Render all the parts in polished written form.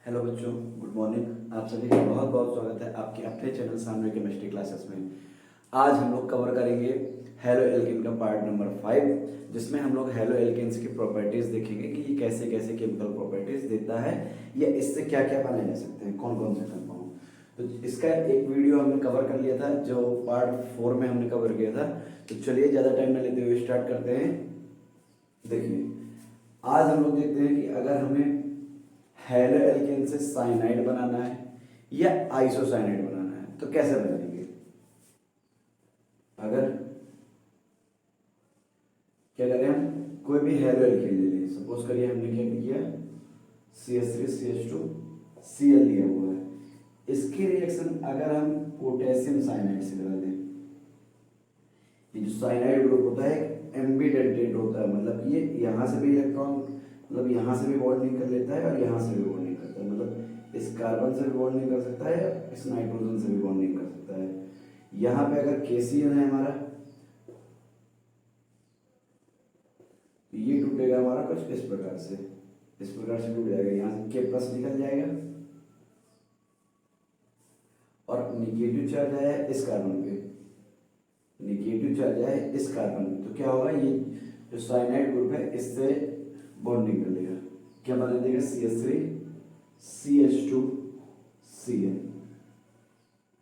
Hello बच्चों, good morning. आप सभी का बहुत बहुत स्वागत है आपके अपने चैनल सामने केमिस्ट्री क्लासेस में। आज हम लोग कवर करेंगे हेलो एल्केन का पार्ट नंबर 5, जिसमें हम लोग हेलो एल्केन्स की प्रॉपर्टीज देखेंगे कि ये कैसे कैसे केमिकल प्रॉपर्टीज देता है या इससे क्या क्या बनाए जा सकते हैं, कौन कौन से कंपाउंड। तो इसका एक वीडियो हमने कवर कर लिया था जो पार्ट 4 में हमने कवर किया था। तो चलिए ज़्यादा टाइम न लेते हुए स्टार्ट करते हैं। देखिए, आज हम लोग देखते हैं कि अगर हमें हेलो एल्केन से साइनाइड बनाना है या आइसोसाइनाइड बनाना है तो कैसे बनाएंगे। अगर क्या करें, हम कोई भी हेलो एल्केन ले लें। सपोज करिए हमने क्या किया, CH3CH2Cl लिया हुआ है। इसकी रिएक्शन अगर हम पोटेशियम साइनाइड से करा दें, ये जो साइनाइड ग्रुप होता है एम्बिडेंटेट होता है, मतलब ये यहाँ से भी इलेक्ट्रॉन, मतलब यहाँ से भी बॉन्डिंग कर लेता है और यहाँ से भी बॉन्डिंग करता है। मतलब इस कार्बन से भी बॉन्डिंग कर सकता है, इस नाइट्रोजन से भी बॉन्डिंग कर सकता है। यहाँ पे अगर KCl है हमारा, तो ये टूटेगा हमारा कुछ इस प्रकार से टूट जाएगा। यहाँ से K+ निकल जाएगा और निगेटिव चार्ज आया इस कार्बन पे, निगेटिव चार्ज आया इस कार्बन पे, तो क्या होगा, ये जो साइनाइड ग्रुप है इससे बॉन्डिंग कर लेगा। क्या बना देगा, CH3CH2Cl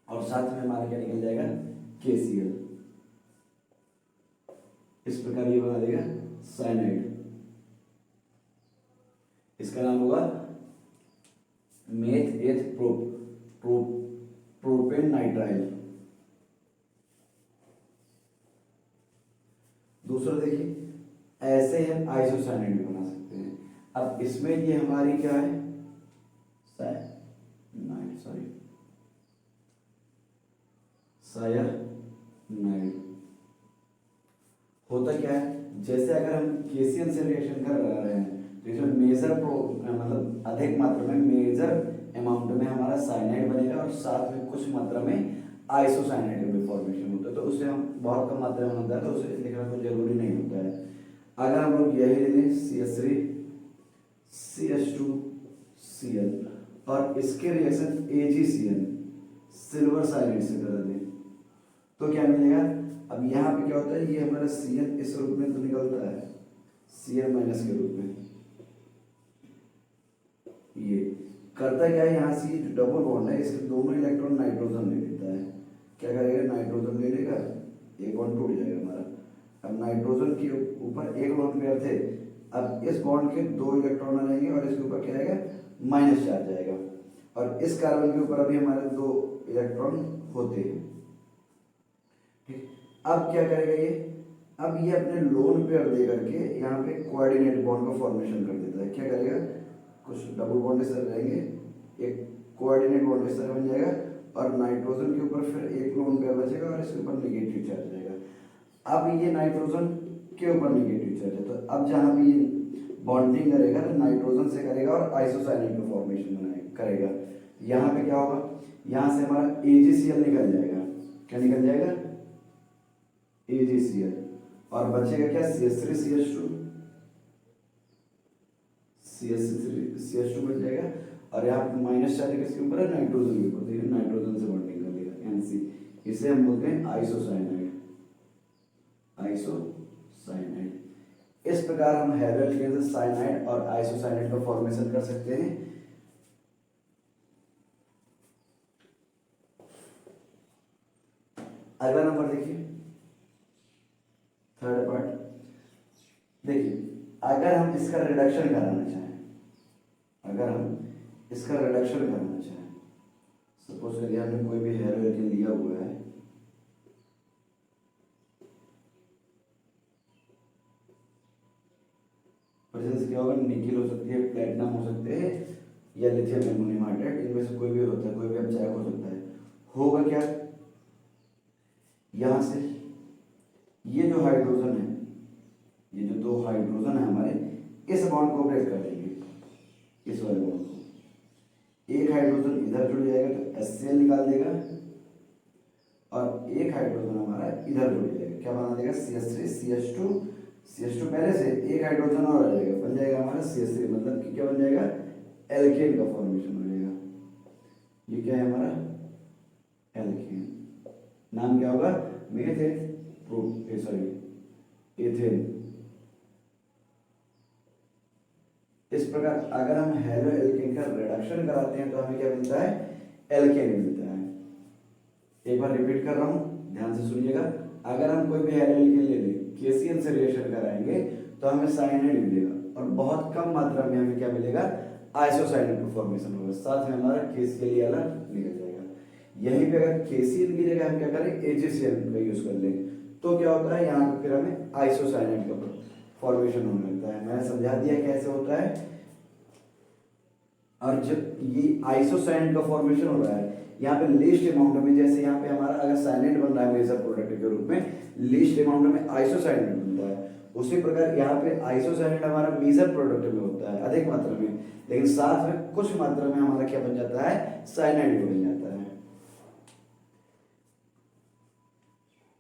और साथ में हमारा क्या निकल जाएगा, KCl। इस प्रकार ये बना देगा साइनाइड। इसका नाम होगा मेथ एथ प्रोपेन नाइट्राइल। दूसरा देखिए, ऐसे हम आइसोसाइनाइड भी बना सकते हैं। अब इसमें ये हमारी क्या है, सायानाइड। होता क्या है, जैसे अगर हम KCl से रिएक्शन कर रहे हैं तो इसमें मतलब अधिक मात्रा में मेजर अमाउंट में हमारा साइनाइड बनेगा और साथ में कुछ मात्रा में आइसोसाइनाइड का भी फॉर्मेशन होता है। तो उससे हम बहुत कम मात्रा में होता है तो उसे लिखना कोई जरूरी नहीं होता है। अगर हम लोग यही ले लें CH3CH2Cl और इसके रिएक्शन AgCl सिल्वर साइनाइड से करा दें तो क्या मिलेगा। अब यहाँ पे क्या होता है, ये हमारा Cl इस रूप में तो निकलता है, Cl- के रूप में। ये करता क्या है, यहाँ से ये जो डबल बॉन्ड है इसके दोनों इलेक्ट्रॉन नाइट्रोजन ले लेता है। क्या करेगा, नाइट्रोजन ले लेगा, एक बॉन्ड टूट जाएगा हमारा। अब नाइट्रोजन के ऊपर एक लोन पेयर थे, अब इस बॉन्ड के 2 इलेक्ट्रॉन आ जाएंगे और इसके ऊपर क्या आएगा, माइनस चार्ज आएगा। और इस कार्बन के ऊपर अभी हमारे 2 इलेक्ट्रॉन होते हैं। ठीक, अब क्या करेगा ये, अब ये अपने लोन पेयर दे करके यहाँ पे कोऑर्डिनेट बॉन्ड का फॉर्मेशन कर देता है। क्या करेगा, कुछ डबल बॉन्ड इस तरह रहेंगे, एक कोऑर्डिनेट बॉन्ड इस तरह बन जाएगा और नाइट्रोजन के ऊपर फिर एक लोन पेयर बचेगा और इसके ऊपर नेगेटिव चार्ज आएगा। अब ये नाइट्रोजन के ऊपर नेगेटिव चार्ज है, तो अब जहाँ भी ये बॉन्डिंग करेगा तो नाइट्रोजन से करेगा और आइसोसाइनाइड का फॉर्मेशन करेगा। यहाँ पे क्या होगा, यहाँ से हमारा AgCl निकल जाएगा। क्या निकल जाएगा, AgCl, और बचेगा क्या, CH3CH2 बन जाएगा। और यहाँ पे माइनस चार्ज किसके ऊपर है, नाइट्रोजन के ऊपर, तो नाइट्रोजन से बॉन्डिंग कर लेगा NC। इसे हम बोलते हैं आइसोसाइनाइड। इस प्रकार हम हेलो एल्केन से साइनाइड और आइसोसाइनाइड का फॉर्मेशन कर सकते हैं। अगला नंबर देखिए, थर्ड पार्ट। देखिए, अगर हम इसका रिडक्शन कराना चाहें, सपोज करिए हमने कोई भी हेलो एल्केन लिया हुआ है, प्रेजेंस क्या होगा, निकिल हो सकती है, प्लेटिनम हो सकते हैं या लिथियम एल्यूमिनियम हाइड्राइड, इनमें से कोई भी होता है, कोई भी अपचायक हो सकता है। होगा क्या, यहाँ से ये जो हाइड्रोजन है, ये जो 2 हाइड्रोजन है हमारे, इस बॉन्ड को ब्रेक कर देंगे, इस वाले बॉन्ड को। एक हाइड्रोजन इधर जुड़ जाएगा तो HCl निकाल देगा और एक हाइड्रोजन हमारा इधर जुड़ जाएगा। क्या बना देगा, CH3CH2 पहले से एक हाइड्रोजन और आ जाएगा, बन जाएगा हमारा CH3, मतलब कि क्या बन जाएगा, एल्केन का फॉर्मेशन हो जाएगा। ये क्या है हमारा एल्केन, नाम क्या होगा मेथेन सॉरी एथेन। इस प्रकार अगर हम हेलो एल्केन का रिडक्शन कराते हैं तो हमें क्या मिलता है एल्केन मिलता है। एक बार रिपीट कर रहा हूं, ध्यान से सुनिएगा। अगर हम कोई भी हेलो एल्केन ले लें, केसीएल से रिएक्शन कराएंगे तो हमें साइनाइड मिलेगा और बहुत कम मात्रा में हमें क्या मिलेगा आइसोसाइनाइड का फॉर्मेशन होगा, साथ में हमारा केसीएल वाला निकल जाएगा। यहीं पे अगर केसीएल की जगह हम क्या करें एजीसीएल का यूज कर लें तो क्या होता है यहाँ पे फिर हमें आइसोसाइनाइड का फॉर्मेशन होने लगता है। मैंने समझा दिया कैसे होता है। और जब ये आइसोसाइनाइड का फॉर्मेशन हो रहा है यहाँ पे लीस्ट अमाउंट में, जैसे यहाँ पे हमारा अगर साइनाइड बन रहा है मेजर प्रोडक्ट के रूप में, लीस्ट अमाउंट में आइसोसाइनाइड बनता है, उसी प्रकार यहाँ पे आइसोसाइनाइड हमारा मेजर प्रोडक्ट में होता है अधिक मात्रा में, लेकिन साथ में कुछ मात्रा में हमारा क्या बन जाता है साइनाइड भी बन जाता है।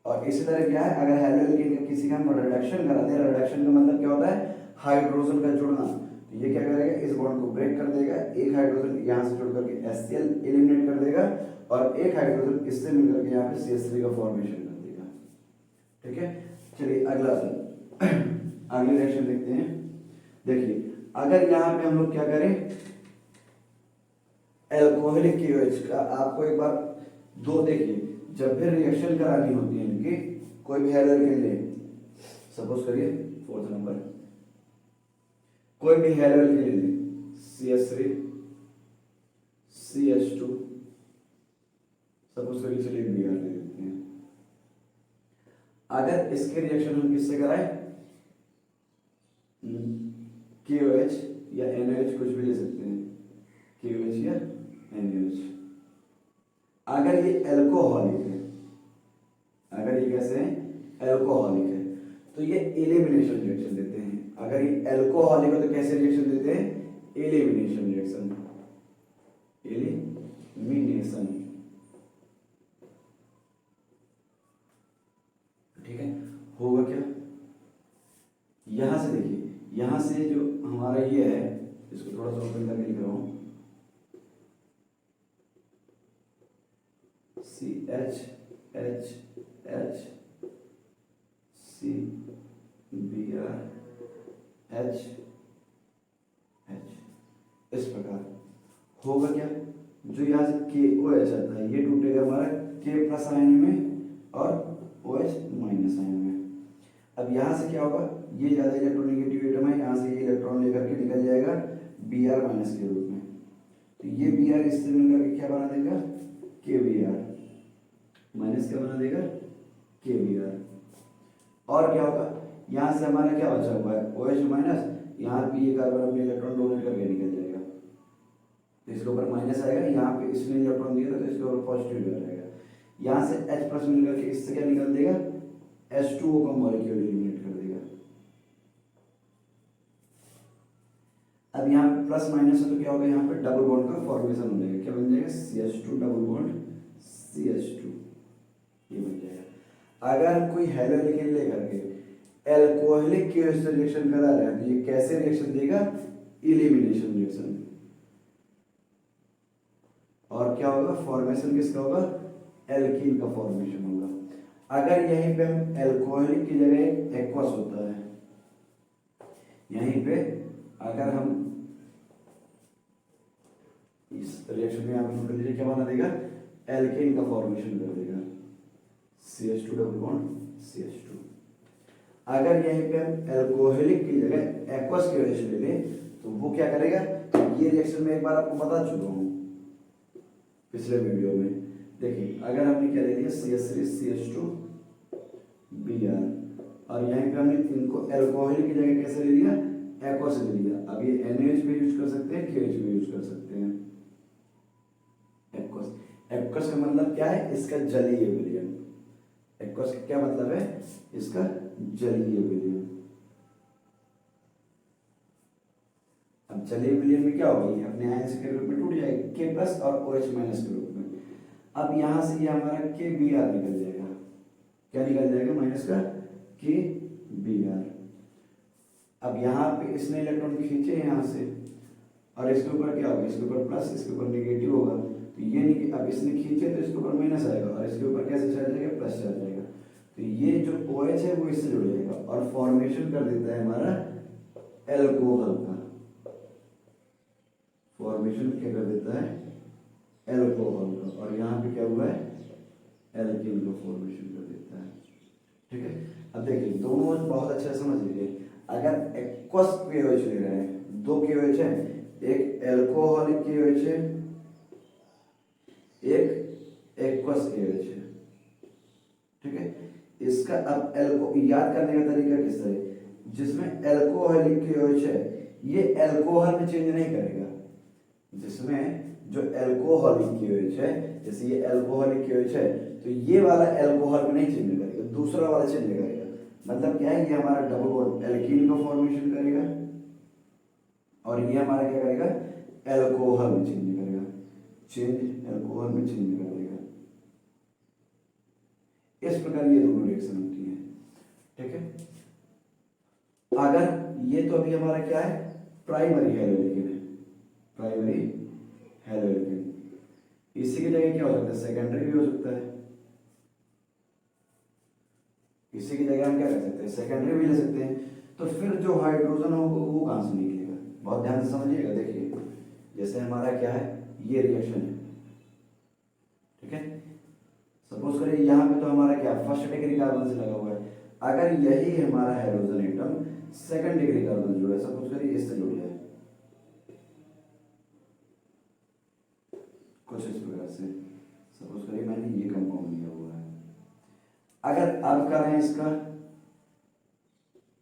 और इसी तरह क्या है अगर हेलोजन का किसी का हम रिडक्शन कराते हैं, रिडक्शन का मतलब क्या होता है हाइड्रोजन का जुड़ना, तो ये क्या करेगा इस बॉन्ड को ब्रेक कर देगा, एक हाइड्रोजन यहाँ से जुड़ करके HCl एलिमिनेट कर देगा और एक हाइड्रोजन इससे मिलकर के यहाँ पे CH3 का फॉर्मेशन कर देगा। ठीक है, चलिए अगला अगली रिएक्शन देखते हैं। देखिए अगर यहाँ पे हम लोग क्या करें एल्कोहलिक KOH का, आपको एक बार दो देखिए जब भी रिएक्शन करानी होती है इनकी, कोई भी हेलोजन ले, सपोज करिए 4th नंबर, कोई भी हेलोजन ले लें CH3 CH2, सपोज करिए चलिए Br ले लेते हैं। अगर इसके रिएक्शन हम किससे कराएं KOH या NaOH, कुछ भी ले सकते हैं KOH या NaOH। अगर ये एल्कोहलिक है, अगर ये कैसे है एल्कोहलिक है तो ये एलिमिनेशन रिएक्शन देते हैं। अगर ये एल्कोहलिक है तो कैसे रिएक्शन देते हैं एलिमिनेशन रिएक्शन, एलिमिनेशन। ठीक है, होगा क्या यहां से देखिए, यहां से जो हमारा ये है इसको थोड़ा सा ओपन करके लिख रहा हूं CH H H C Br H H, इस प्रकार होगा क्या, जो यहाँ से KOH आता है ये टूटेगा हमारा K प्लस आयन में और OH माइनस आयन में। अब यहाँ से क्या होगा, ये ज्यादा इलेक्ट्रोनेगेटिव एटम है, यहाँ से ये इलेक्ट्रॉन लेकर के निकल जाएगा Br माइनस के रूप में, तो ये Br इससे मिलकर के क्या बना देगा KBr माइनस क्या बना देगा KBr। और क्या होगा यहाँ से हमारा क्या बचा हुआ है OH माइनस, यहाँ पे ये कार्बन अपने इलेक्ट्रॉन डोनेट करके निकल जाएगा, तो इसके ऊपर माइनस आएगा, यहाँ पे इसने इलेक्ट्रॉन दिया था तो इसके ऊपर पॉजिटिव रहेगा। यहाँ से H प्लस मिलकर के इससे क्या निकल देगा H2O का मॉलिक्यूल एलिमिनेट कर देगा। अब यहाँ पे प्लस माइनस है तो क्या होगा यहाँ पे डबल बॉन्ड का फॉर्मेशन हो जाएगा, क्या बन जाएगा CH2 डबल बॉन्ड CH2, ये बन जाएगा। अगर हम कोई हेलोजन लेकर के एल्कोहलिक KOH से रिएक्शन करा रहे हैं तो ये कैसे रिएक्शन देगा एलिमिनेशन रिएक्शन। और क्या होगा फॉर्मेशन किसका होगा एल्कीन का फॉर्मेशन होगा। अगर यहीं पे हम एल्कोहलिक की जगह एक्वस होता है, यहीं पे अगर हम इस रिएक्शन में आप नोट कर लीजिए क्या बना देगा एल्कीन का फॉर्मेशन कर देगा CH2 डबल बॉन्ड CH2। अगर यहीं पे हम एल्कोहलिक की जगह एक्वस की वजह से ले लें तो वो क्या करेगा, ये रिएक्शन में एक बार आपको बता चुका हूं पिछले वीडियो में। देखिए अगर हमने क्या ले लिया CH3 CH2 Br और यहीं पे हमने इनको एल्कोहलिक की जगह कैसे ले लिया एक्वस ले लिया। अब ये NaOH भी यूज कर सकते हैं KOH भी यूज कर सकते हैं। एक्वस, एक्वस का मतलब क्या है इसका जलीय विलयन, एक्वस का क्या मतलब है इसका जलीय विलयन। अब जलीय विलयन में क्या होगा ये अपने आयन के रूप में टूट जाएगा K प्लस और OH माइनस के रूप में। अब यहां से ये हमारा KBr निकल जाएगा, क्या निकल जाएगा माइनस का KBr। अब यहाँ पे इसने इलेक्ट्रॉन खींचे यहाँ से और इसके ऊपर क्या होगा, इसके ऊपर प्लस, इसके ऊपर नेगेटिव होगा, तो ये अब इसने खींचे तो इसके ऊपर माइनस आएगा और इसके ऊपर कैसे चार्ज आएगा, प्लस चार्ज आएगा। तो ये जो OH है वो इससे जुड़ जाएगा और फॉर्मेशन कर देता है हमारा एल्कोहल का, फॉर्मेशन क्या कर देता है, एल्कोहल का, और यहाँ पे क्या हुआ है, एल्कीन का फॉर्मेशन कर देता है। ठीक है, अब देखिए दोनों बहुत अच्छा समझ लीजिए, अगर एक्वस KOH ले रहे हैं, दो KOH है, एक एल्कोहलिक KOH है, एक एक्वस KOH है। ठीक है, इसका अब याद करने का तरीका किस तरह, जिसमें एल्कोहलिक KOH है ये एल्कोहल में चेंज नहीं करेगा, जिसमें जो एल्कोहलिक KOH है, जैसे ये एल्कोहलिक KOH है तो ये वाला एल्कोहल में नहीं चेंज करेगा, दूसरा वाला चेंज करेगा। मतलब क्या है, ये हमारा डबल बॉन्ड एल्कीन का फॉर्मेशन करेगा और ये हमारा क्या करेगा, एल्कोहल में चेंज करेगा, एल्कोहल में चेंज कर देगा। इस प्रकार ये दोनों रिएक्शन होती है। ठीक है, अगर ये तो अभी हमारा क्या है, प्राइमरी हैलोजेन है, प्राइमरी हैलोजेन। इसी की जगह क्या हो सकता है, सेकेंडरी भी हो सकता है। इसी की जगह हम क्या कर सकते हैं, सेकेंडरी भी ले सकते हैं। तो फिर जो हाइड्रोजन होगा वो कहां से निकलेगा, बहुत ध्यान से समझिएगा। देखिए जैसे हमारा क्या है, ये रिएक्शन है, ठीक है, सपोज करिए यहाँ पे तो हमारा क्या फर्स्ट डिग्री कार्बन से लगा हुआ है, अगर यही हमारा hydrogen atom second degree carbon से जुड़ा है, सपोज करिए इससे जुड़ जाए कुछ इस प्रकार से, सपोज करिए मैंने ये कंपाउंड लिया हुआ है, अगर अब करें इसका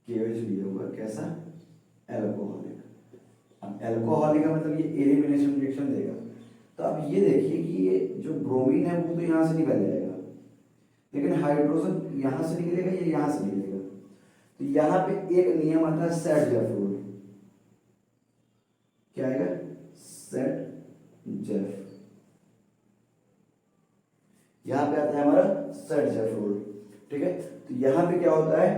KOH लिया हुआ कैसा, एल्कोहलिक। अब एल्कोहलिक का मतलब ये एलिमिनेशन रिएक्शन देगा। तो अब ये देखिए कि ये जो ब्रोमीन है वो तो यहाँ से निकल जाएगा, लेकिन हाइड्रोजन यहाँ से निकलेगा, ये यहाँ से निकलेगा। तो यहाँ पे एक नियम आता है सेट-जेफ रूल। क्या आएगा, सेट-जेफ। यहाँ पे आता है हमारा सेट-जेफ रूल। ठीक है, तो यहाँ पे क्या होता है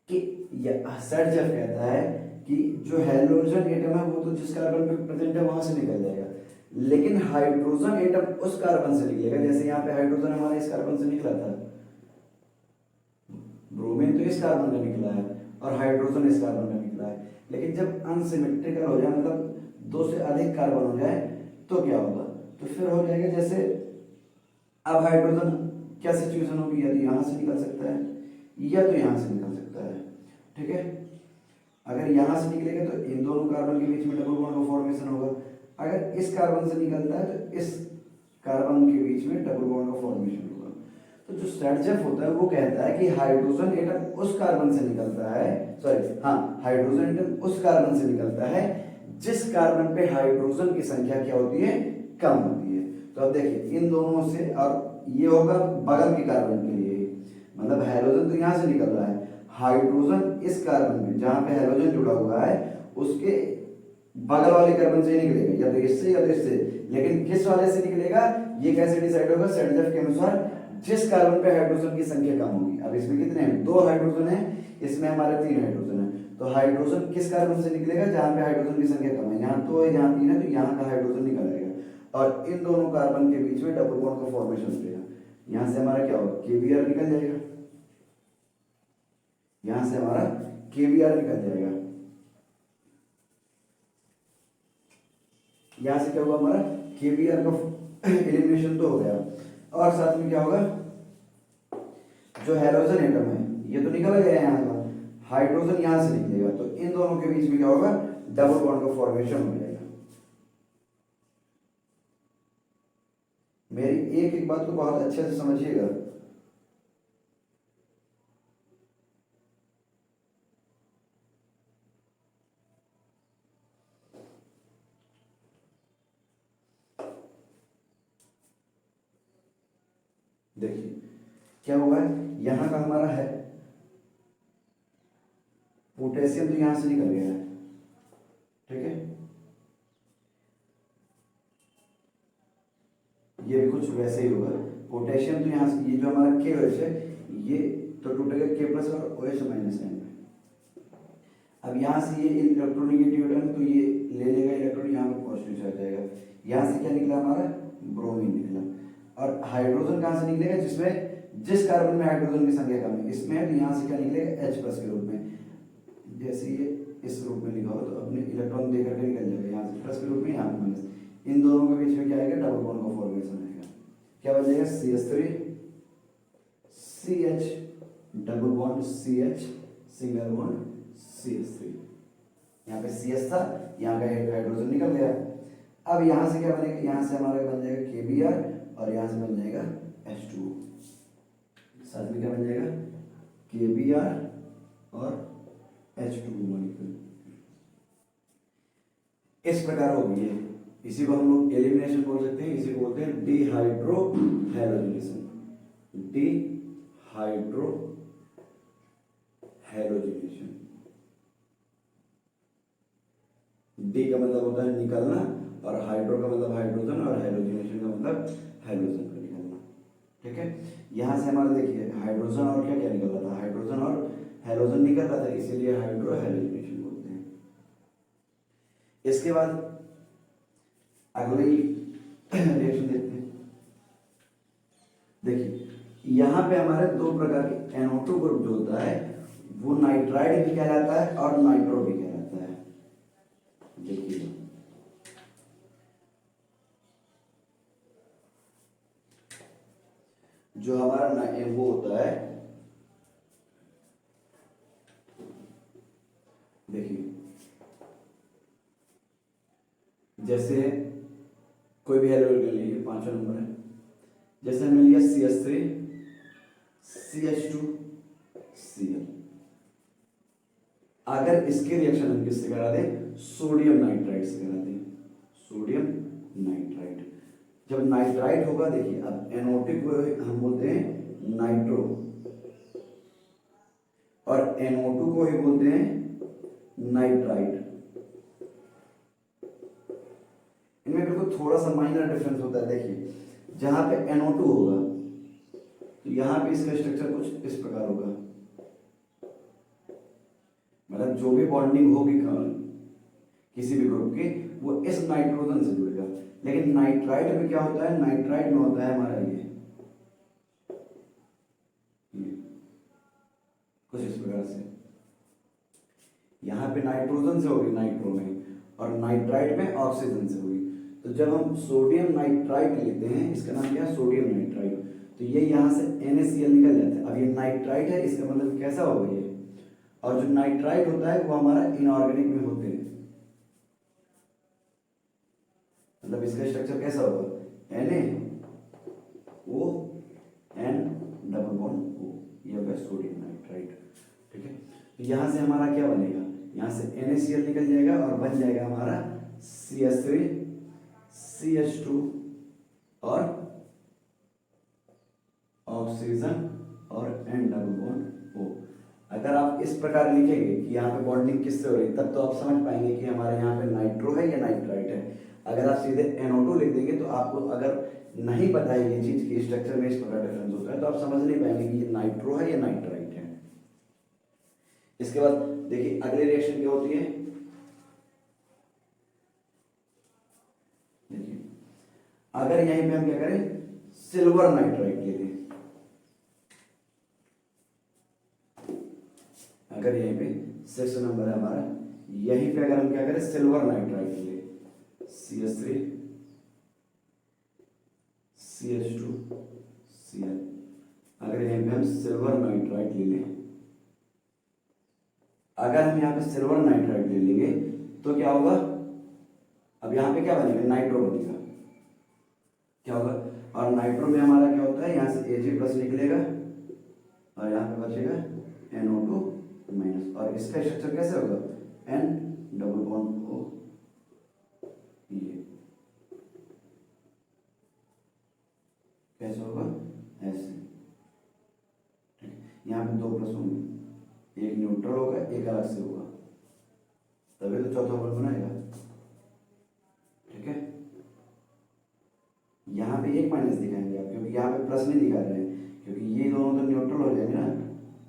कि सेट-जेफ कहता है कि जो हाइड्रोजन एटम है वो तो जिस कार्बन पे प्रेजेंट है वहां से निकल जाएगा, लेकिन हाइड्रोजन एटम उस कार्बन से निकलेगा। जैसे यहाँ पे हाइड्रोजन हमारा इस कार्बन से निकला था, ब्रोमीन तो इस कार्बन का निकला है और हाइड्रोजन इस कार्बन का निकला है, लेकिन जब अनसिमेट्रिकल हो जाए, मतलब दो से अधिक कार्बन हो जाए, तो क्या होगा, तो फिर हो जाएगा जैसे अब हाइड्रोजन क्या सिचुएशन होगी, यदि यहाँ से निकल सकता है या तो यहाँ से निकल सकता है। ठीक है, अगर यहाँ से निकलेगा तो इन दोनों कार्बन के बीच में डबल बॉन्ड का फॉर्मेशन होगा, अगर इस कार्बन से निकलता है तो इस कार्बन के बीच में डबल बॉन्ड का फॉर्मेशन होगा। तो जो सेट-जेफ होता है वो कहता है कि हाइड्रोजन एटम उस कार्बन से निकलता है, सॉरी हाँ, हाइड्रोजन एटम उस कार्बन से निकलता है जिस कार्बन पे हाइड्रोजन की संख्या क्या होती है, कम होती है। तो अब देखिए इन दोनों से, और ये होगा बगल के कार्बन के लिए, मतलब हाइड्रोजन तो यहाँ से निकल रहा है, हाइड्रोजन इस कार्बन में जहां पे हाइड्रोजन जुड़ा हुआ है उसके बगल वाले कार्बन से ही निकलेगा, या तो इससे या तो इससे, लेकिन किस वाले से निकलेगा ये कैसे डिसाइड होगा, सेट-जेफ के अनुसार जिस कार्बन पे हाइड्रोजन की संख्या कम होगी। अब इसमें कितने हैं, दो हाइड्रोजन है, इसमें हमारे तीन हाइड्रोजन है, तो हाइड्रोजन किस कार्बन से निकलेगा, जहां पे हाइड्रोजन की संख्या कम है, यहाँ दो है यहाँ तीन है, तो यहाँ का हाइड्रोजन निकल आएगा और इन दोनों कार्बन के बीच में डबल बॉन्ड का फॉर्मेशन हो जाएगा। यहाँ से हमारा क्या होगा, KBr निकल जाएगा, यहां से हमारा KBr निकल जाएगा, यहां से क्या होगा, हमारा KBr का एलिमिनेशन तो हो गया, और साथ में क्या होगा, जो हाइड्रोजन एटम है ये तो निकल गया यहाँ का, हाइड्रोजन यहां से निकलेगा, तो इन दोनों के बीच में क्या होगा, डबल बॉन्ड का फॉर्मेशन हो जाएगा। मेरी एक एक बात को बहुत अच्छे से समझिएगा। देखिए क्या हुआ है, यहां का हमारा है पोटेशियम तो यहां से निकल गया है, ठीक है, ये भी कुछ वैसे ही होगा, पोटेशियम तो यहां से, ये जो हमारा KOH है ये तो टूटेगा K+ और OH- में। अब अब यहाँ से ये इलेक्ट्रोनेगेटिव है तो ये ले लेगा इलेक्ट्रॉन, यहाँ पे पॉजिटिव चार्ज जाएगा। यहाँ से क्या निकला हमारा, ब्रोमीन निकला। और हाइड्रोजन कहाँ से निकलेगा, जिसमें जिस कार्बन में हाइड्रोजन की संख्या कम है इसमें है, तो यहाँ से क्या निकलेगा H प्लस के रूप में। जैसे ये इस रूप में लिखा हो तो अपने इलेक्ट्रॉन दे करके निकल जाएगा, यहाँ से प्लस के रूप में, यहाँ पे माइनस। इन दोनों के बीच में क्या आएगा, डबल बॉन्ड का फॉर्मेशन आएगा। क्या बन जाएगा, CH3 CH double bond CH single bond CH3। यहाँ पे CH था, यहाँ का एक हाइड्रोजन निकल गया। अब यहाँ से क्या बनेगा, यहाँ से हमारा बन जाएगा KBr और यहाँ से बन जाएगा H2O। साथ में क्या बन जाएगा, KBr और H2O मॉलिक्यूल। इस प्रकार हो गई है। इसी को हम लोग एलिमिनेशन बोल सकते हैं, इसी को बोलते हैं dehydro halogenation. Dehydro halogenation. D का मतलब होता है निकलना, और हाइड्रो का मतलब हाइड्रोजन, और हैलोजिनेशन का मतलब हैलोजन का निकलना। ठीक है, यहां से हमारा देखिए हाइड्रोजन और क्या क्या निकल रहा था, हाइड्रोजन और हैलोजन निकल रहा था, इसीलिए हाइड्रो हैलोजिनेशन बोलते हैं। इसके बाद अगले रिएक्शन देखते हैं। देखिए यहाँ पे हमारे दो प्रकार के NO2 ग्रुप जो होता है वो नाइट्राइड भी कहलाता है और नाइट्रो भी कहलाता है। देखिए जो हमारा वो होता है, देखिए जैसे कोई भी हेलोजन ले लीजिए, 5वां नंबर है, जैसे हमें लिया CH3 CH2 Cl। अगर इसके रिएक्शन हम किससे करा दें, सोडियम नाइट्राइड से करा दें, सोडियम नाइट्राइड। जब नाइट्राइड होगा, देखिए अब NO2 को हम बोलते हैं नाइट्रो, और NO2 को ही बोलते हैं नाइट्राइड। इनमें बिल्कुल थोड़ा सा माइनर डिफरेंस होता है। देखिए जहां पे NO2 होगा तो यहां पे इसका स्ट्रक्चर कुछ इस प्रकार होगा, मतलब जो भी बॉन्डिंग होगी किसी भी ग्रुप की वो इस नाइट्रोजन से जुड़ेगा। लेकिन नाइट्राइड में क्या होता है, नाइट्राइड में होता है हमारा ये कुछ इस प्रकार से, यहाँ पे नाइट्रोजन से होगी नाइट्रो में, और नाइट्राइड में ऑक्सीजन से होगी। तो जब हम सोडियम नाइट्राइड लेते हैं, इसका नाम क्या है, सोडियम नाइट्राइड, तो ये यहाँ से NaCl निकल जाता है। अब ये नाइट्राइड है, इसका मतलब कैसा होगा ये, और जो नाइट्राइड होता है वो हमारा इनऑर्गेनिक में होते हैं, मतलब इसका स्ट्रक्चर कैसा होगा, NaO N double bond O, ये होगा सोडियम नाइट्राइड। ठीक है, तो यहाँ से हमारा क्या बनेगा, यहाँ से NaCl निकल जाएगा और बन जाएगा हमारा CH3 CH2 और ऑक्सीजन और N डबल बॉन्ड O। अगर आप इस प्रकार लिखेंगे कि यहाँ पे बॉन्डिंग किससे हो रही है, तब तो आप समझ पाएंगे कि हमारे यहाँ पे नाइट्रो है या नाइट्राइट है। अगर आप सीधे NO2 लिख देंगे तो आपको अगर नहीं पता है ये चीज कि स्ट्रक्चर में इस प्रकार डिफरेंस होता है, तो आप समझ नहीं पाएंगे कि ये नाइट्रो है या नाइट्राइट है। इसके बाद देखिए अगली रिएक्शन क्या होती है, देखिए अगर यहीं पे हम क्या करें, सिल्वर नाइट्राइट ले लें, अगर यहीं पे 6 नंबर है हमारा, यहीं पे अगर हम क्या करें, सिल्वर नाइट्राइट ले लें, CH3 CH2 Cl। अगर यहीं पे हम सिल्वर नाइट्राइट ले लें, अगर हम यहाँ पे सिल्वर नाइट्राइट ले लेंगे तो क्या होगा, अब यहाँ पे क्या बनेगा, नाइट्रो बनेगा, क्या होगा, और नाइट्रो में हमारा क्या होता है, यहाँ से Ag प्लस निकलेगा और यहाँ पे बचेगा NO2 माइनस, और इसका स्ट्रक्चर कैसे होगा, N डबल बॉन्ड O, ये कैसे होगा, ऐसे। यहाँ पे 2 प्लस होंगे, एक न्यूट्रल होगा एक अलग से होगा, तभी तो चौथा बॉन्ड बनाएगा। ठीक है, यहाँ पे एक माइनस दिखाएंगे आप, क्योंकि यहाँ पे प्लस नहीं दिखा रहे हैं, क्योंकि ये दोनों तो न्यूट्रल हो जाएंगे ना,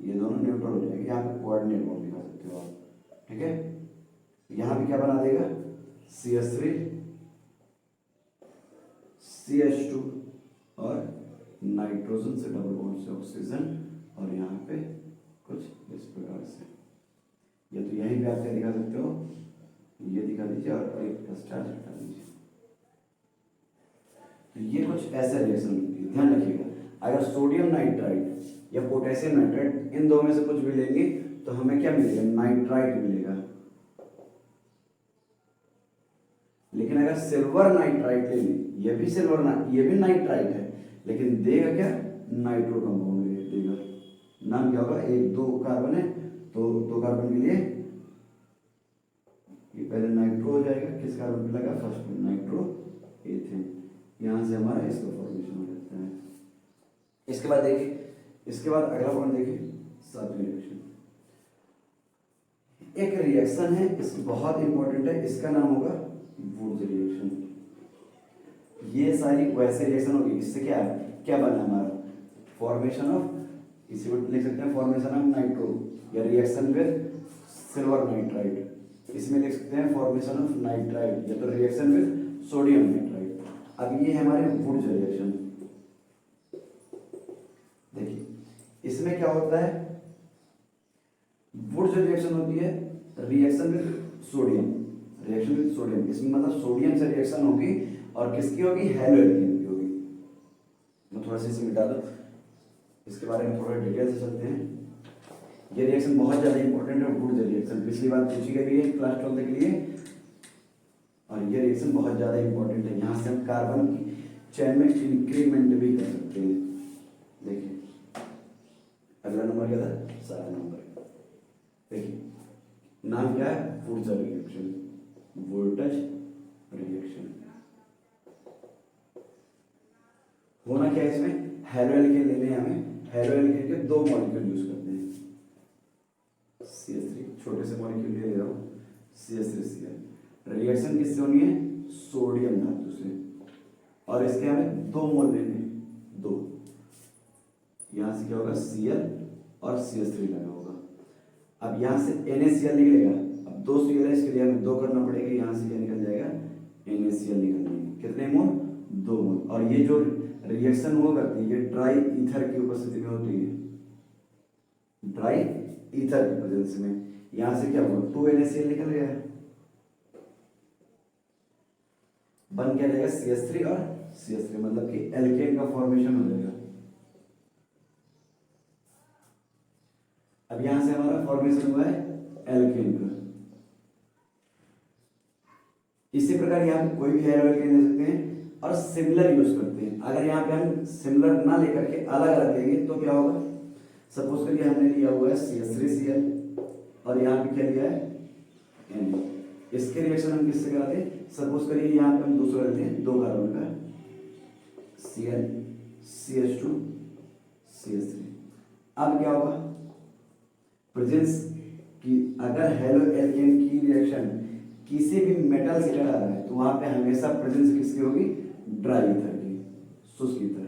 ये दोनों न्यूट्रल हो जाएंगे। यहाँ पे कोऑर्डिनेट बॉन्ड दिखा सकते हो आप, ठीक है, यहां भी क्या बना देगा, CH3 CH2 और नाइट्रोजन से डबल बॉन्ड से ऑक्सीजन, और यहाँ पे कुछ इस प्रकार से, या तो यहीं पे आप क्या दिखा सकते हो, ये दिखा दीजिए और एक स्टार हटा दीजिए। तो ये कुछ ऐसा रिएक्शन होती है, ध्यान रखिएगा। अगर सोडियम नाइट्राइट या पोटेशियम नाइट्राइट इन दो में से कुछ भी लेंगे तो हमें क्या मिलेगा, नाइट्राइट मिलेगा। लेकिन अगर सिल्वर नाइट्राइट ले लें, ये भी ये भी नाइट्राइट है, लेकिन देगा क्या, नाइट्रो कंपाउंड देगा। नाम क्या होगा, एक दो कार्बन है तो दो कार्बन के लिए ये पहले नाइट्रो हो जाएगा, किस कार्बन पे लगा, फर्स्ट में नाइट्रो एथेन, यहां से हमारा इसका फॉर्मेशन हो जाता है। इसके बाद देखिए, इसके बाद अगला पॉइंट देखिए, सातवें रिएक्शन। एक रिएक्शन है, इसकी बहुत इंपॉर्टेंट है, इसका नाम होगा वुड्स रिएक्शन। ये सारी वैसे रिएक्शन होगी, इससे क्या है, क्या बना हमारा, फॉर्मेशन ऑफ, इसी को लिख सकते हैं फॉर्मेशन ऑफ नाइट्रो, या रिएक्शन विद सिल्वर नाइट्राइट, इसमें लिख सकते हैं फॉर्मेशन ऑफ नाइट्राइट, या तो रिएक्शन विद सोडियम नाइट्राइट। अब ये हमारे वुड्स रिएक्शन, देखिए इसमें क्या होता है, वुड्स रिएक्शन होती है reaction with sodium, reaction with sodium, इसमें मतलब सोडियम से रिएक्शन होगी और किसकी होगी, हेलोएल्केन की होगी। मैं थोड़ा सा इसे मिटा दूं, इसके बारे में थोड़ा डिटेल से चलते हैं। ये रिएक्शन बहुत ज्यादा इंपॉर्टेंट है, वुड्स रिएक्शन, पिछली बार पूछी गई है क्लास 12 के लिए, और ये रिएक्शन बहुत ज्यादा इंपॉर्टेंट है। यहाँ से हम कार्बन की चेन में इंक्रीमेंट भी कर सकते हैं। देखिए अगला नंबर क्या था, 7 नंबर, देखिए नाम क्या है, वुड्स रिएक्शन, वोल्टेज रिएक्शन। होना क्या है इसमें, हेलोएल्केन लेने हैं हमें, हेलोएल्केन के दो मॉलिक्यूल यूज करते हैं, CH3, छोटे से मॉलिक्यूल ले रहा हूं, CH3Cl। रिएक्शन किससे होनी है, सोडियम धातु से, और इसके हमें दो मोल लेने हैं, दो, यहां से क्या होगा, Cl और CH3 लगा होगा। अब यहां से NaCl निकलेगा, अब दो Cl है, इसके लिए हमें दो करना पड़ेगा, यहां से क्या निकल जाएगा, NaCl निकल जाएगा, कितने मोल, 2 मोल। और ये जो रिएक्शन वो करती है, ये ड्राई ईथर की उपस्थिति में होती है, ड्राई ईथर की प्रेजेंस में, यहां से क्या होगा, 2 NaCl निकल गया, बन क्या जाएगा, CH3 और CH3, मतलब कि एल्केन का फॉर्मेशन हो जाएगा। अब यहां से हमारा फॉर्मेशन हुआ है एल्केन का। इसी प्रकार यहां पे कोई भी हेलोएल्केन ले सकते हैं और सिमिलर यूज करते हैं। अगर यहाँ पे हम सिमिलर ना लेकर के अलग अलग लेंगे तो क्या होगा, सपोज करिए हमने लिया हुआ है CH3Cl और यहाँ पे क्या लिया है Na, इसके रिएक्शन हम किससे कराते हैं, सपोज करिए यहाँ पे हम दूसरा लेते हैं, 2 कार्बन का Cl CH2 CH3। अब क्या होगा, प्रेजेंस की, अगर हेलोएल्केन की रिएक्शन किसी भी मेटल से करा रहा है तो वहां पे हमेशा प्रेजेंस किसकी होगी, ड्राई ईथर की, शुष्क ईथर।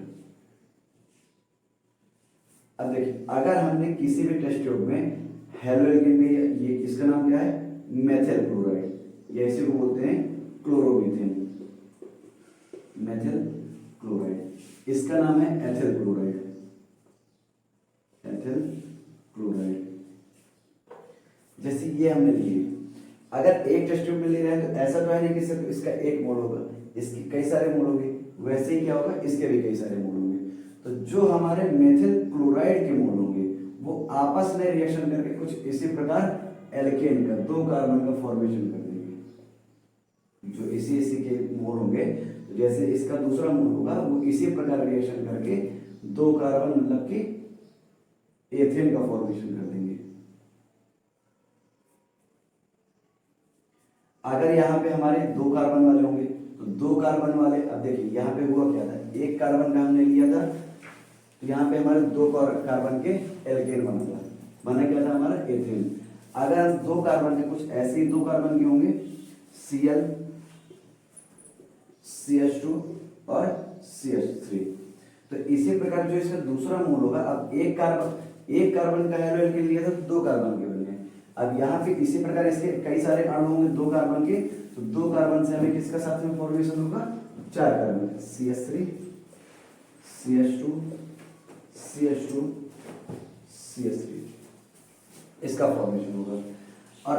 अब देखिए अगर हमने किसी भी टेस्ट ट्यूब में हेलोएल्केन में, ये इसका नाम क्या है, मेथिल क्लोराइड, या इसी को बोलते हैं क्लोरोमीथेन, मेथिल क्लोराइड, इसका नाम है एथिल क्लोराइड, एथिल क्लोराइड। जैसे ये हमने लिए, अगर एक टेस्ट ट्यूब में ले रहे हैं तो ऐसा तो है नहीं कि सिर्फ इसका एक मोल होगा, इसके कई सारे मोल होंगे, वैसे ही क्या होगा, इसके भी कई सारे मोल होंगे। तो जो हमारे मेथिल क्लोराइड के मोल होंगे वो आपस में रिएक्शन करके कुछ इसी प्रकार एल्केन का, 2 कार्बन का फॉर्मेशन कर देंगे। जो इसी के मोल होंगे, तो जैसे इसका दूसरा मोल होगा वो इसी प्रकार रिएक्शन करके 2 कार्बन मतलब कि एथेन का फॉर्मेशन कर देंगे। अगर यहाँ पे हमारे 2 कार्बन वाले होंगे तो 2 कार्बन वाले, अब देखिए यहाँ पे हुआ क्या था, 1 कार्बन का हमने लिया था, तो यहाँ पे हमारे 2 कार्बन के एल्केन बना था, बना क्या था हमारा, एथेन। अगर 2 कार्बन के कुछ ऐसे ही 2 कार्बन के होंगे, Cl CH2 और CH3, तो इसी प्रकार जो इसका दूसरा मोल होगा, अब एक कार्बन का हेलोएल्केन लिया था तो 2 कार्बन के बने, अब यहाँ पे इसी प्रकार इसके कई सारे अणु होंगे 2 कार्बन के, तो 2 कार्बन से हमें किसका साथ में फॉर्मेशन होगा, 4 carbon, CH3 CH2 CH2 CH3, इसका फॉर्मेशन होगा। और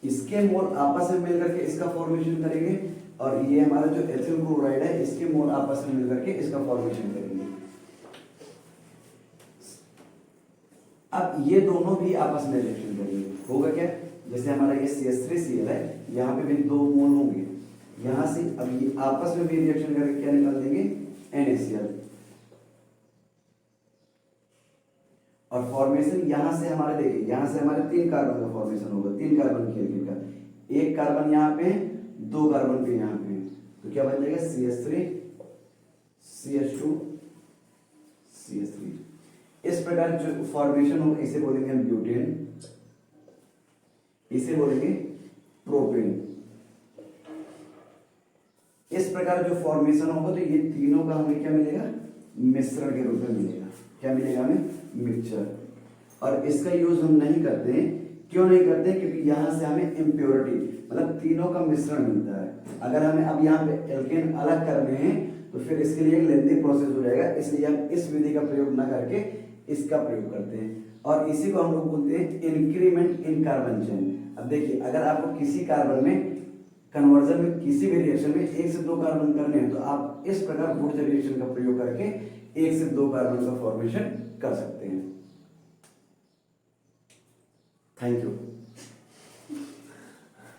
इसके मोल आपस में मिलकर के इसका फॉर्मेशन करेंगे, और ये हमारा जो एथिल क्लोराइड है इसके मोल आपस में मिलकर के इसका फॉर्मेशन करेंगे। अब ये दोनों भी आपस में रिएक्शन करेंगे, होगा क्या, जैसे हमारा ये CH3Cl है, यहाँ पे भी 2 मोल होंगे, यहाँ से अब ये आपस में भी रिएक्शन करके क्या निकाल देंगे, NaCl, और फॉर्मेशन यहाँ से हमारे देखिए, यहाँ से हमारे 3 कार्बन का फॉर्मेशन होगा, 3 कार्बन की एल्केन का, 1 कार्बन यहाँ पे, 2 कार्बन पे यहाँ पे, तो क्या बन जाएगा CH3 CH2 CH3। इस प्रकार जो फॉर्मेशन होगा इसे बोलेंगे हम ब्यूटेन, इसे बोलेंगे प्रोपेन। इस प्रकार जो फॉर्मेशन होगा तो ये तीनों का हमें क्या मिलेगा, मिश्रण के रूप में मिलेगा, क्या मिलेगा हमें, मिक्सचर। और इसका यूज हम नहीं करते हैं, क्यों नहीं करते, क्योंकि यहाँ से हमें इम्प्योरिटी मतलब तीनों का मिश्रण मिलता है। अगर हमें अब यहाँ पे एल्केन अलग करने हैं तो फिर इसके लिए एक लेंथी प्रोसेस हो जाएगा, इसलिए हम इस विधि का प्रयोग ना करके इसका प्रयोग करते हैं, और इसी को हम लोग बोलते हैं इंक्रीमेंट इन कार्बन चेन। अब देखिए, अगर आपको किसी कार्बन में कन्वर्जन में किसी भी रिएक्शन में 1 से 2 कार्बन करने हैं तो आप इस प्रकार वुड रिएक्शन का प्रयोग करके 1 से 2 कार्बन का फॉर्मेशन कर सकते हैं। Thank you.